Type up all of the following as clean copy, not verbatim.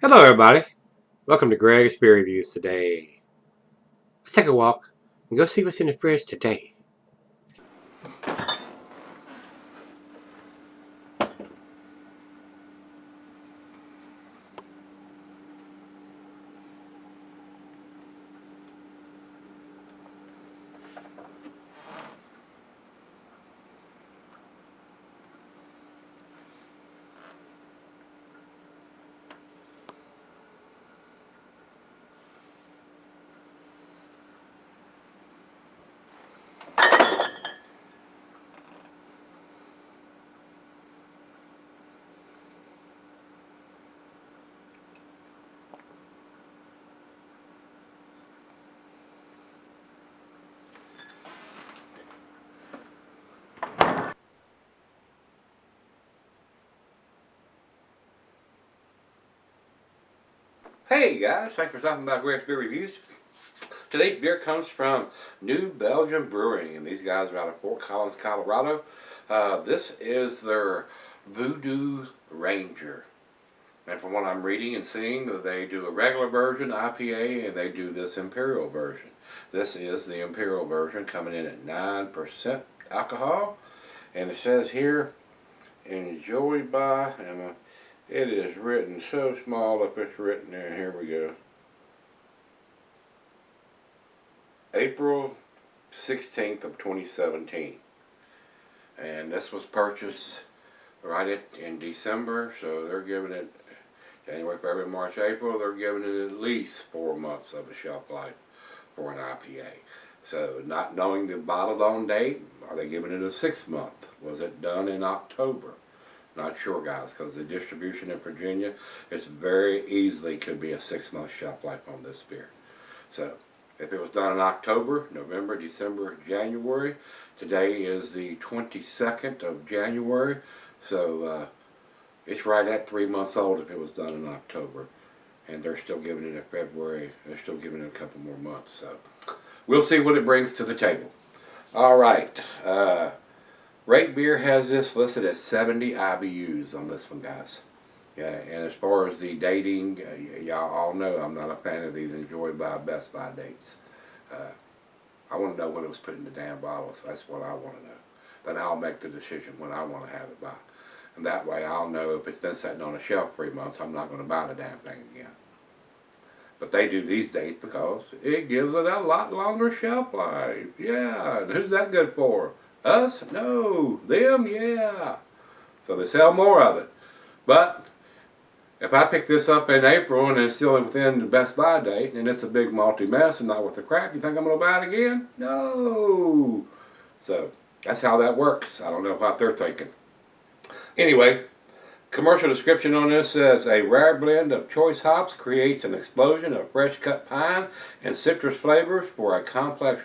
Hello everybody, welcome to Gregsbeerreviews today. Let's take a walk and go see what's in the fridge today. Hey guys, thanks for stopping by Gregsbeerreviews. Today's beer comes from New Belgium Brewing, and these guys are out of Fort Collins, Colorado. This is their Voodoo Ranger. And from what I'm reading and seeing, they do a regular version, IPA, and they do this Imperial version. This is the Imperial version coming in at 9% alcohol. And it says here, enjoyed by, and it is written so small if it's written there. Here we go. April 16th of 2017. And this was purchased right in December, so they're giving it January, February, March, April, they're giving it at least 4 months of a shelf life for an IPA. So not knowing the bottled on date, are they giving it a 6 month? Was it done in October? Not sure guys, because the distribution in Virginia, it's very easily could be a 6 month shelf life on this beer. So if it was done in October, November, December, January, today is the 22nd of January, so it's right at 3 months old if it was done in October. And they're still giving it in February. They're still giving it a couple more months. So we'll see what it brings to the table. All right. Rate Beer has this listed at 70 IBUs on this one, guys. Yeah, and as far as the dating, y'all all know I'm not a fan of these enjoyed by Best By dates. I want to know when it was put in the damn bottles. That's what I want to know. Then I'll make the decision when I want to have it by. And that way I'll know if it's been sitting on a shelf 3 months, I'm not going to buy the damn thing again. But they do these dates because it gives it a lot longer shelf life. Yeah, and who's that good for? Us? No. Them? Yeah. So they sell more of it. But if I pick this up in April and it's still within the Best By date and it's a big malty mess and not worth the crap, you think I'm going to buy it again? No. So that's how that works. I don't know what they're thinking. Anyway, commercial description on this says a rare blend of choice hops creates an explosion of fresh cut pine and citrus flavors for a complex,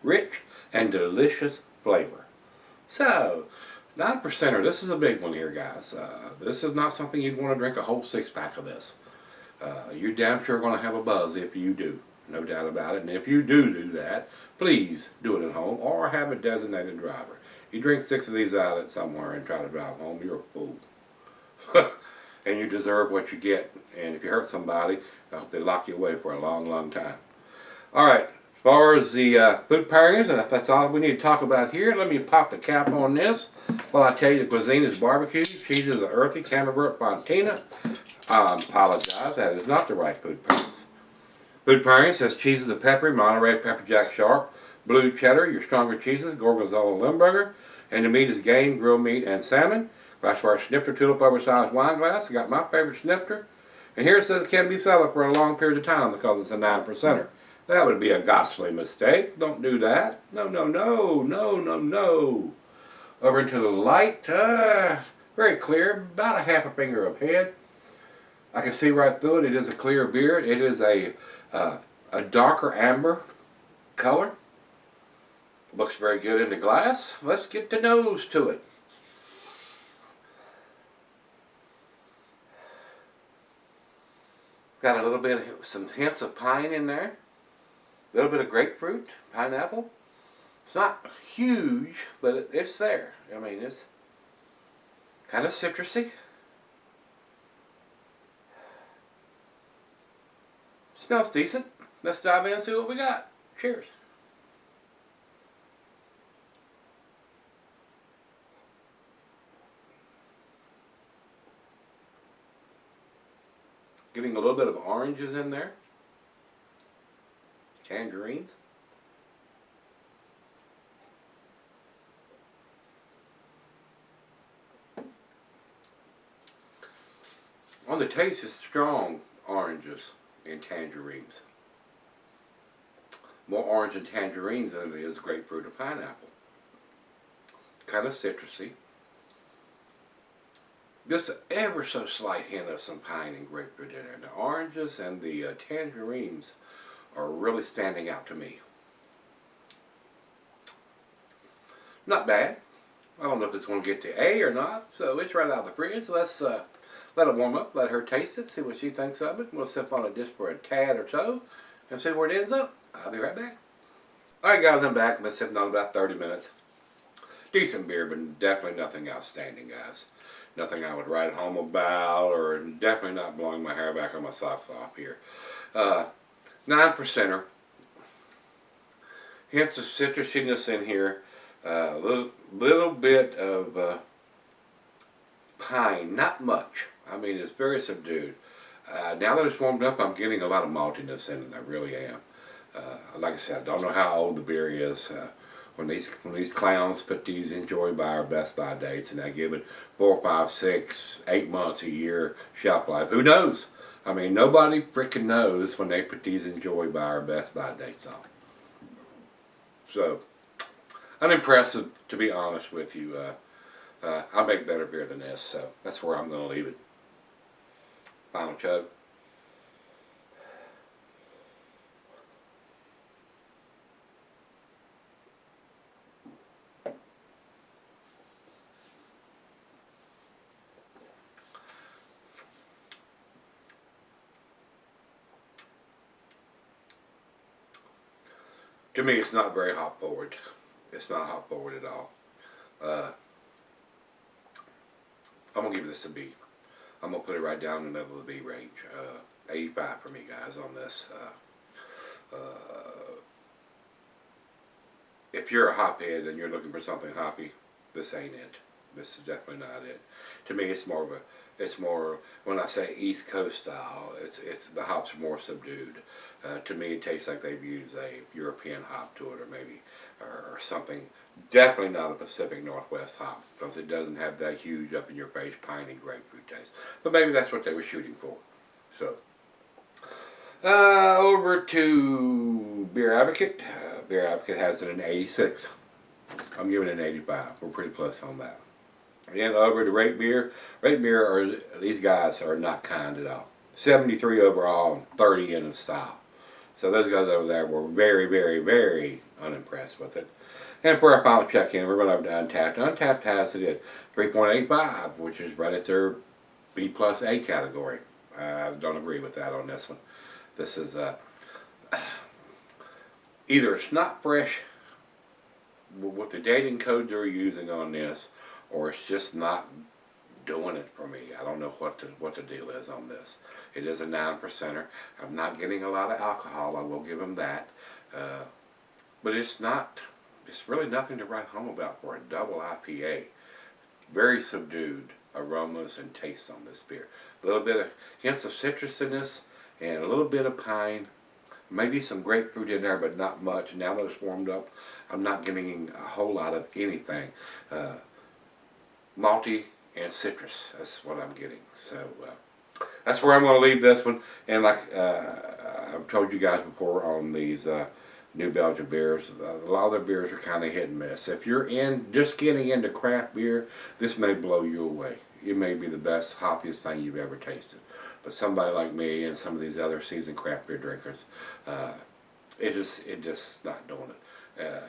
rich and delicious flavor. So, 9%er, this is a big one here, guys. This is not something you'd want to drink a whole 6-pack of this. You're damn sure going to have a buzz if you do. No doubt about it. And if you do that, please do it at home or have a designated driver. You drink 6 of these out at somewhere and try to drive home, you're a fool. And you deserve what you get. And if you hurt somebody, I hope they lock you away for a long, long time. Alright, as far as the food pairings, and if that's all we need to talk about here, let me pop the cap on this. While I tell you the cuisine is barbecue, cheeses are earthy, Camembert, Fontina. I apologize, that is not the right food pairings. Food pairings says cheeses are peppery, Monterey, pepper jack sharp, blue cheddar, your stronger cheeses, Gorgonzola, Limburger, and the meat is game, grilled meat, and salmon. As far as snifter tulip oversized wine glass, I got my favorite snifter. And here it says it can be cellar for a long period of time because it's a 9%er. That would be a ghastly mistake. Don't do that. No, no, no, no, no, no. Over into the light, very clear, about a half a finger of head. I can see right through it. It is a clear beer. It is a darker amber color. Looks very good in the glass. Let's get the nose to it. Got a little bit of some hints of pine in there. A little bit of grapefruit, pineapple. It's not huge, but it's there. I mean, it's kind of citrusy. Smells decent. Let's dive in and see what we got. Cheers. Getting a little bit of oranges in there. Tangerines. On the taste, it's strong oranges and tangerines. More orange and tangerines than it is grapefruit or pineapple. Kind of citrusy. Just an ever so slight hint of some pine and grapefruit in there. The oranges and the tangerines are really standing out to me. Not bad. I don't know if it's going to get to A or not, so it's right out of the fridge. Let's let it warm up, let her taste it, see what she thinks of it. We'll sip on it just for a tad or so and see where it ends up. I'll be right back. Alright guys, I'm back. I've been sipping on about 30 minutes. Decent beer, but definitely nothing outstanding, guys. Nothing I would write home about, or definitely not blowing my hair back or my socks off here. 9%er. Hints of citrusiness in here. A little bit of pine, not much. I mean, it's very subdued. Now that it's warmed up, I'm getting a lot of maltiness in it. I really am. Like I said, I don't know how old the beer is. When these clowns put these enjoy by our best by dates and they give it 4, 5, 6, 8 months, a year shelf life, who knows? I mean, nobody freaking knows when they put these enjoy by our best by dates on. So, unimpressive, to be honest with you. I make better beer than this, so that's where I'm going to leave it. Final chug. To me, it's not very hop forward. It's not hop forward at all. I'm going to give this a B. I'm going to put it right down in the middle of the B range. 85 for me, guys, on this. If you're a hophead and you're looking for something hoppy, this ain't it. This is definitely not it. To me, it's more, when I say East Coast style, it's the hops are more subdued. To me, it tastes like they've used a European hop to it, or something. Definitely not a Pacific Northwest hop, because it doesn't have that huge up in your face piney grapefruit taste. But maybe that's what they were shooting for. So, over to Beer Advocate. Beer Advocate has it an 86. I'm giving it an 85. We're pretty close on that. And over to Rate Beer. Rate Beer, these guys are not kind at all. 73 overall and 30 in the style. So those guys over there were very, very, very unimpressed with it. And for our final check-in, we're going over to Untapped. Untapped has it at 3.85, which is right at their B plus A category. I don't agree with that on this one. This is either it's not fresh with the dating code they're using on this, or it's just not doing it for me. I don't know what the deal is on this. It is a 9%er. I'm not getting a lot of alcohol, I will give them that. But it's really nothing to write home about for a double IPA. Very subdued aromas and tastes on this beer. A little bit of hints of citrusiness and a little bit of pine. Maybe some grapefruit in there, but not much. Now that it's warmed up, I'm not getting a whole lot of anything. Malty and citrus, that's what I'm getting. So that's where I'm going to leave this one. And like I've told you guys before on these New Belgium beers, a lot of their beers are kind of hit and miss. If you're just getting into craft beer, this may blow you away. It may be the best, hoppiest thing you've ever tasted. But somebody like me and some of these other seasoned craft beer drinkers, it just not doing it.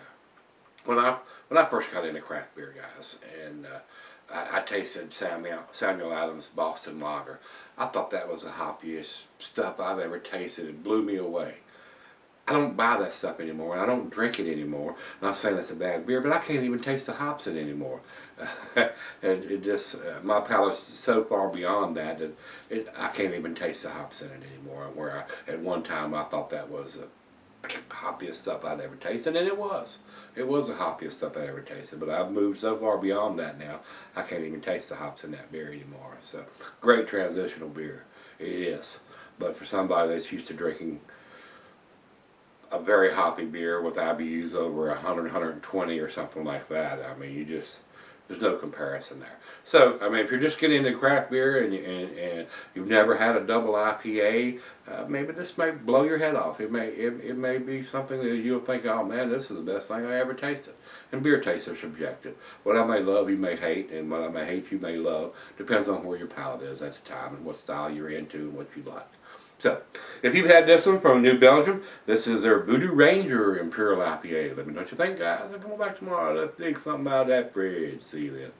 When I first got into craft beer, guys, and I tasted Samuel Adams' Boston Lager, I thought that was the hoppiest stuff I've ever tasted. It blew me away. I don't buy that stuff anymore, and I don't drink it anymore. I'm not saying it's a bad beer, but I can't even taste the hops in it anymore. And it just, my palate's so far beyond that that I can't even taste the hops in it anymore. Where at one time I thought that was the hoppiest stuff I'd ever tasted, and it was. It was the hoppiest stuff I ever tasted, but I've moved so far beyond that now, I can't even taste the hops in that beer anymore. So, great transitional beer. It is. But for somebody that's used to drinking a very hoppy beer with IBUs over 100, 120 or something like that, I mean, there's no comparison there. So, I mean, if you're just getting into craft beer and you've never had a double IPA, maybe this may blow your head off. It may be something that you'll think, oh man, this is the best thing I ever tasted. And beer tastes are subjective. What I may love, you may hate, and what I may hate, you may love. Depends on where your palate is at the time and what style you're into and what you like. So, if you've had this one from New Belgium, this is their Voodoo Ranger Imperial IPA. Let me know what you think, guys. I'll come back tomorrow. Let's dig something out of that fridge. See you then.